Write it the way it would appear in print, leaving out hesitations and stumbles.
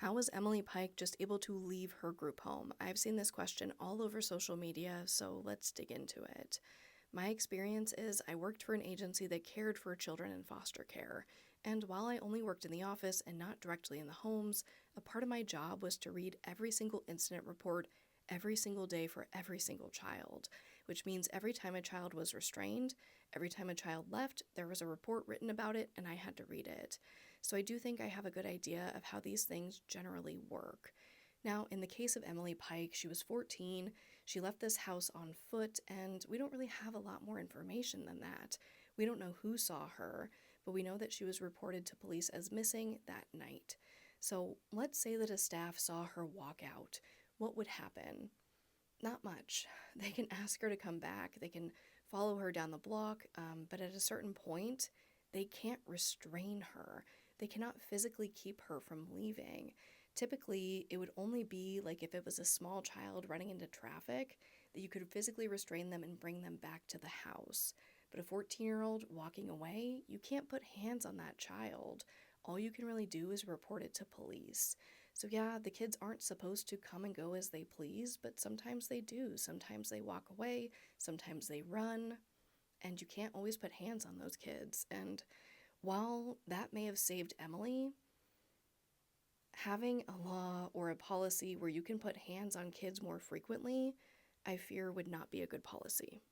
How was Emily Pike just able to leave her group home? I've seen this question all over social media, so let's dig into it. My experience is I worked for an agency that cared for children in foster care, and while I only worked in the office and not directly in the homes, a part of my job was to read every single incident report every single day for every single child, which means every time a child was restrained, every time a child left, there was a report written about it and I had to read it. So I do think I have a good idea of how these things generally work. Now, in the case of Emily Pike, she was 14, she left this house on foot, and we don't really have a lot more information than that. We don't know who saw her, but we know that she was reported to police as missing that night. So let's say that a staff saw her walk out. What would happen? Not much. They can ask her to come back, they can follow her down the block, but at a certain point, they can't restrain her. They cannot physically keep her from leaving. Typically, it would only be like if it was a small child running into traffic that you could physically restrain them and bring them back to the house. But a 14-year-old walking away, you can't put hands on that child. All you can really do is report it to police. So yeah, the kids aren't supposed to come and go as they please, but sometimes they do. Sometimes they walk away, sometimes they run, and you can't always put hands on those kids. And while that may have saved Emily, having a law or a policy where you can put hands on kids more frequently, I fear would not be a good policy.